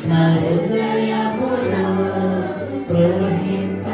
నా హృదయములో ప్రవహింపచేయుమయ్యా.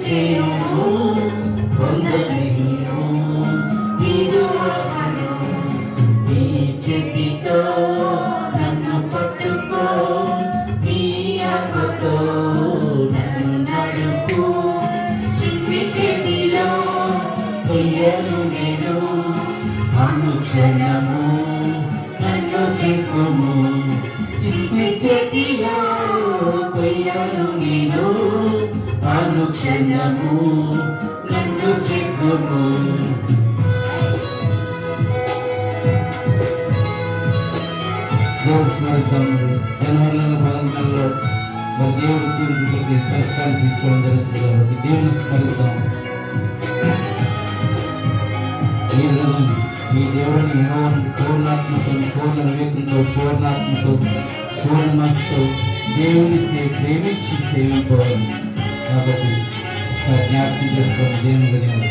చేయను పొందలేను విడువను నీ చేతితో నన్ను పట్టుకో నీ ఆత్మతో నన్ను నడుపు శిల్పి చేతిలో కొయ్యను నేను అనుక్షణము నన్ను చెక్కుము శిల్పి చేతిలో కొయ్యను నేను అనుక్షణము నన్ను చెక్కుము దేవుడు స్మరిద్దాం. జనవరి ప్రాంతాల్లో మరి దేవుడి తీర్పులకి పురస్కారం తీసుకోవడం జరుగుతుంది కాబట్టి దేవుడు స్మరిద్దాం. ఈ రోజు మీ దేవుని యెహోవాను పూర్ణాత్మతో పూర్ణ వివేకంతో పూర్ణాత్మతో పూర్ణ మనసుతో దేవుని ప్రేమించి సేవించుకోవాలి. కాబట్టి జ్ఞాపకం చేసుకోవాలి. దేవుని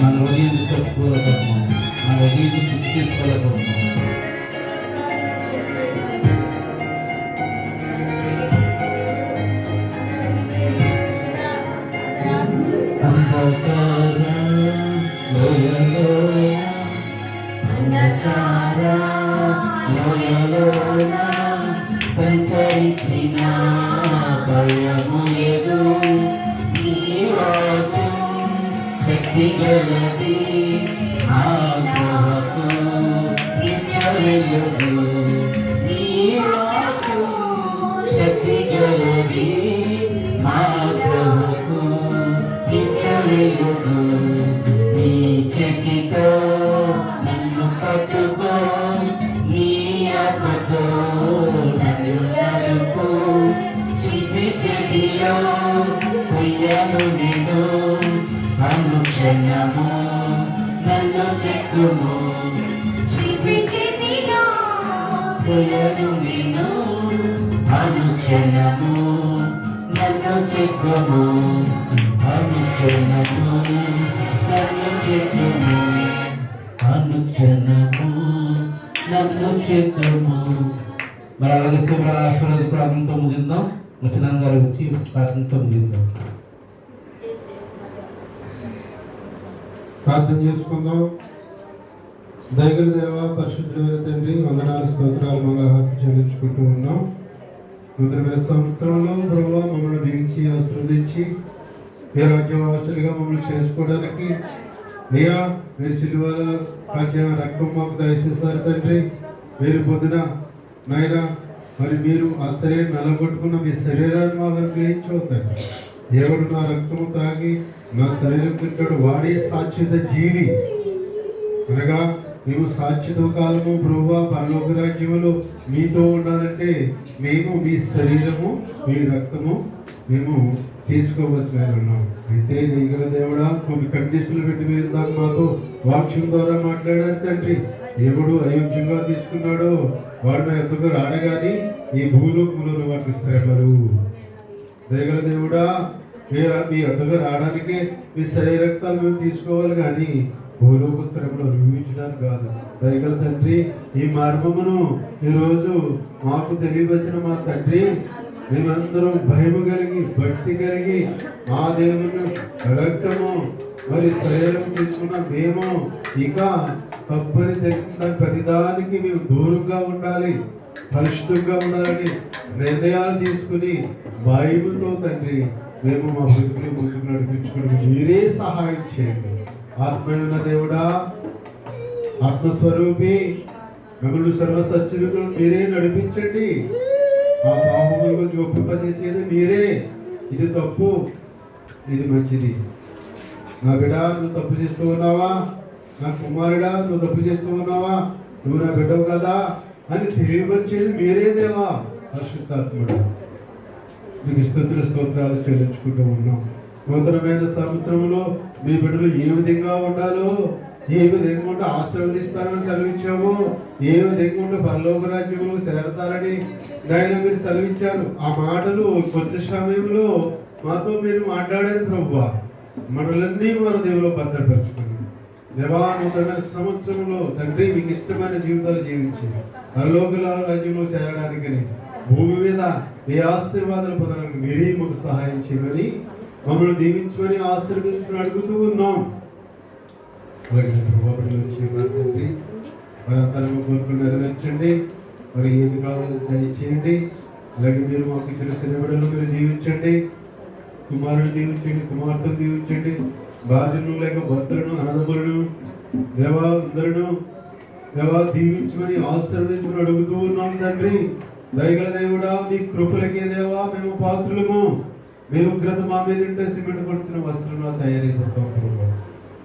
మన హృదయం తప్పుకోలేకపోతున్నాం, మన హృదయం శుద్ధి చేసుకోలేకపోతున్నాం. సంచరించిన భయము ఎదు నీ వాక్యం శక్తి గలది ఆగ్రహకు ఇచ్చలేదు నీ వాక్యం శక్తి గలది ఆగ్రహకు ఇచ్చలేదు నీ చేతితో నన్ను పట్టుకో నీ ఆత్మతో నన్ను నడుపు శిల్పి చేతిలో కొయ్యను నేను అనుక్షణము నన్ను చెక్కుము శిల్పి చేతిలో కొయ్యను నేను అనుక్షణము నన్ను చెక్కుము అనుక్షణము నన్ను చెక్కుము అనుక్షణము నన్ను చెక్కుము. మరి అలాగే శివరాశ్వర ప్రార్థనతో ముగిందాం. వచనం గారు వచ్చి ప్రార్థనతో ముగిందాం. ప్రార్థన చేసుకుందాం. దయగల దేవ పరిశుద్ధమైన తండ్రి వందనాలు స్తోత్రాలు మంగళహారతి చెల్లించుకుంటూ ఉన్నాం. నూతన సంవత్సరంలో ప్రభువా మమ్మల్ని దీవించి ఆశీర్వదించి మీ రాజ్యవాసులుగా మమ్మల్ని చేసుకోవడానికి అయ్యా మీరు సిలువల కాచిన రక్తం మాకు దయచేస్తారు తండ్రి. మీరు పొద్దున నాయన మరి మీరు ఆ శరీరం నలగొట్టుకున్న మీ శరీరాన్ని మా వరకు గ్రహించవుతాడు. ఎవడు నా రక్తము త్రాగి నా శరీరం తింటాడు వాడే శాశ్వత జీవి. అనగా మేము శాశ్వత కాలము ప్రభువా పరలోక రాజ్యములో మీతో ఉండాలంటే మేము మీ శరీరము మీ రక్తము మేము తీసుకోవలసిన ఉన్నాం. అయితే నీగల దేవుడా కొన్ని కండిషన్లు పెట్టి మీరు దాకా మాతో వాక్యం ద్వారా మాట్లాడారు తండ్రి. ఎవడు అయోగ్యంగా తీసుకున్నాడో వాడు నా ఎద్దుకు రాడగాని ఈ భూలోకంలో వాటికి శ్రమలు. దయగల దేవుడా మీరు మీ ఎద్దుగా రావడానికి మీ శరీరక్తాలు మేము తీసుకోవాలి కానీ భూలోక శ్రమలు అనుభవించడానికి కాదు. దయగల తండ్రి ఈ మర్మమును ఈరోజు మాకు తెలియవలసిన మా తండ్రి మేమందరం భయము కలిగి భక్తి కలిగి ఆ దేవుని రక్తము మరి శరీరం తీసుకున్న మేము ఇక తప్పని తెలిసిన ప్రతిదానికి మేము దూరంగా ఉండాలి, పరిశుద్ధంగా ఉండాలని నిర్ణయాలు తీసుకుని బైబిల్తో తండ్రి మేము మా బ్రతుకుని ముందుకు నడిపించుకుని మీరే సహాయం చేయండి. ఆత్మయున్న దేవుడా ఆత్మస్వరూపి మమ్మల్ని సర్వసత్యులు మీరే నడిపించండి. ఆ పాపముల గురించి ఒప్పింపజేసేది మీరే. ఇది తప్పు, ఇది మంచిది. నా బిడ్డ నువ్వు తప్పు చేస్తూ ఉన్నావా, నా కుమారుడా నువ్వు తప్పు చేస్తూ ఉన్నావా, నువ్వు నా బిడ్డవు కదా అని తెలియపరిచేది మీరే దేవా. పరిశుద్ధాత్ముడు మీకు స్తుతుల స్తోత్రాలు చెల్లించుకుంటూ ఉన్నాం. నూతనమైన సంవత్సరంలో మీ బిడ్డలు ఏ విధంగా ఉండాలో, ఏ విధంగా ఉంటే ఆశీర్వదిస్తారని సెలవిచ్చాము, ఏ విధంగా ఉంటే పరలోక రాజ్యంలో చేరతారని నాయన మీరు సెలవిచ్చారు. ఆ మాటలు కొద్ది సమయంలో మాతో మీరు మాట్లాడారు ప్రభువా. మనలన్నీ వారు దేవులో భద్రపరచుకుని దేవా నూతన సంవత్సరంలో తండ్రి మీకు ఇష్టమైన జీవితాలు జీవించి పరలోక రాజ్యంలో చేరడానికని భూమి మీద మీ ఆశీర్వాదాలు పొందడానికి మీరే మాకు సహాయం చేయమని మమ్మల్ని దీవించమని ఆశీర్వదించమని అడుగుతూ ఉన్నాం. అలాగే తండ్రి మరి అంతరం కోరుకుని నెరవేర్చండి. మరి ఏది కావాలో దయచేయండి. అలాగే మీరు మాకు ఇచ్చిన చిన్నబిడ్డలు మీరు దీవించండి. కుమారుని దీవించండి, కుమార్తెను దీవించండి, భార్యను లేక భర్తలను అన్నదమ్ములను దేవా అందరూ దేవా దీవించమని ఆశీర్వదించమని అడుగుతూ ఉన్నాం తండ్రి. దయగల దేవుడా, మీ కృపలకే దేవా మేము పాత్రులము. మీరు ఉగ్రత మా మీద ఉంటే సిమెంట్ కొడుతున్న వస్త్రంలో తయారైపోతాం.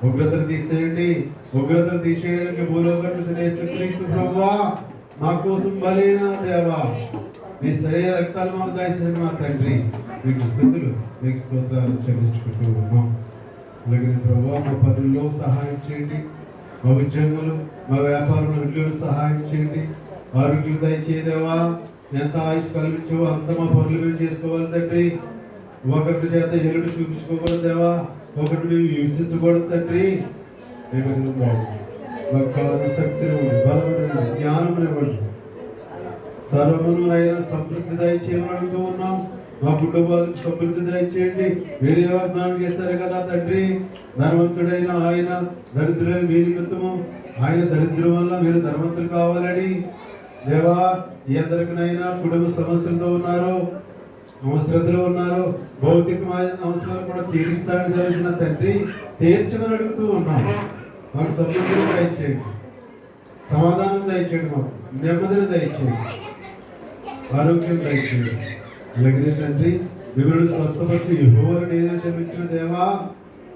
ఉగ్రతను తీసేయండి. ఉగ్రతను తీసేయడానికి భూలోకృష్ణ ప్రభువా మా కోసం బలైన దేవా మీ శరీర రక్తాలు మాకు దయచేసి మా తండ్రి మీకు స్తుతులు మీకు స్తోత్రాలు చెల్లించుకుంటూ ఉన్నాం. అలాగే ప్రభువా మా పనుల్లో సహాయం చేయండి. మా ఉద్యోగులు మా వ్యాపారంలో ఇళ్ళు సహాయం చేయండి. ఆరోగ్యం దయచేదేవా. ఎంత ఆయుష్ కల్పించో అంత మా పనులు మేము చేసుకోవాలి తండ్రి. ఒకరి చేత ఎరుడు చూపించుకోకూడదు దేవా. ఒకటి మేము హింసించకూడదు తండ్రి. మాకు కావాల్సిన శక్తిని బలమైన జ్ఞానం ఇవ్వండి. సర్వమును అయినా సమృద్ధి దయచేయమని అడుగుతూ ఉన్నాం. మా కుటుంబాలకు సమృద్ధి దయచేయండి. మీరే వాగ్దానం చేశారు కదా తండ్రి, ధనవంతుడైన ఆయన దరిద్రులైన మీ నిమిత్తము ఆయన దరిద్రం వల్ల మీరు ధనవంతులు కావాలని. దేవా, ఎందరికైనా కుటుంబ సమస్యలతో ఉన్నారు, అవసరతలో ఉన్నారు, భౌతికమైన అవసరాలు కూడా తీరుస్తానని చేసిన తండ్రి తీర్చమని అడుగుతూ ఉన్నాం. మాకు సమృద్ధిని దయచేయండి, సమాధానం దయచేయండి, మాకు నెమ్మదిని దయచేయండి, ఆరోగ్యం దయచేయండి. అలాగే తండ్రి మిమ్మల్ని స్వస్థపరిచి యెహోవాను నేనే క్షమించిన దేవా,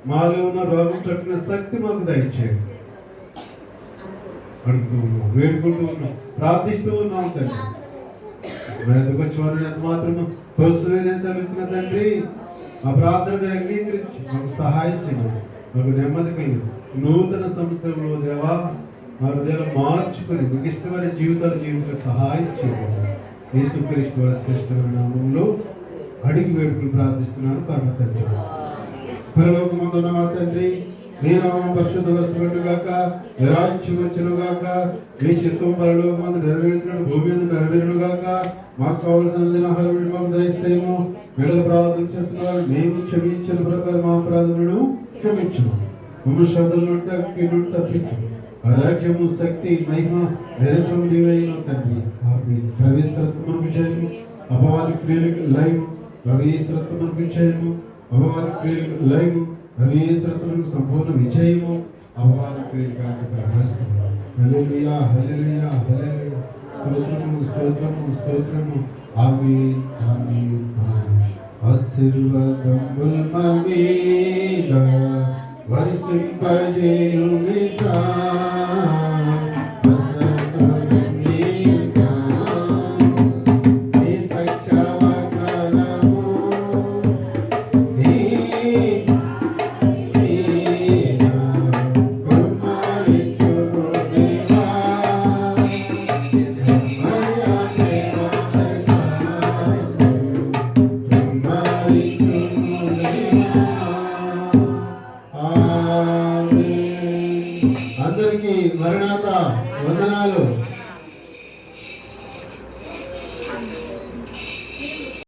మాలో ఉన్న రోగం తట్టుకునే శక్తి మాకు దయచేయండి. అడుగుతూ ఉన్నాం, వేడుకుంటూ ఉన్నాం, ప్రార్థిస్తూ ఉన్నాం తండ్రి. ఎందుకు వచ్చేవారు ఎంత మాత్రము తోస్తువేదని చదువుతున్న తండ్రి, మా ప్రార్థన మీరు అంగీకరించి మాకు సహాయం చేయండి. మాకు నెమ్మది కలిగి నూతన సంవత్సరంలో దేవా మా హృదయాలు మార్చుకొని మీకు ఇష్టమైన జీవితాలు జీవించే సహాయం చేయండి. యేసుక్రీస్తు వారి శ్రేష్టమైన నామములో అడిగి వేడుకుని ప్రార్థిస్తున్నాను పరమ తండ్రి. పరలోకమందున్న మా తండ్రి, మీ నామము పరిశుద్ధపరచబడును గాక, మీ రాజ్యం వచ్చును గాక, మీ చిత్తం పరలోకమందు నెరవేరుతున్న భూమి మీద నెరవేరును గాక. మాకు కావలసిన ఆహారం మాకు దయచేయము. మెడలు ప్రార్థన చేస్తున్నారు మేము క్షమించిన ప్రకారం మా అపరాధములను క్షమించుము. మమ్మ శోధనల నుండి తప్పించు. ఆ రాజ్యము శక్తి మహిమ నిరంతరము నీవైన తండ్రి. ప్రవేశరత్వమునకు చేయము, అపవాది క్రియలకు లైవ్. ప్రవేశరత్వమునకు చేయము, అపవాది క్రియలకు లైవ్. ప్రవేశరత్వమునకు సంపూర్ణ విజయము, అపవాది క్రియలకు హల్లెలూయా హల్లెలూయా హల్లెలూయా. స్తోత్రము స్తోత్రము స్తోత్రము. ఆమేన్ ఆమేన్ ఆమేన్. ఆశీర్వాదముల్ మా మీద వర్షింపజేయుమి సా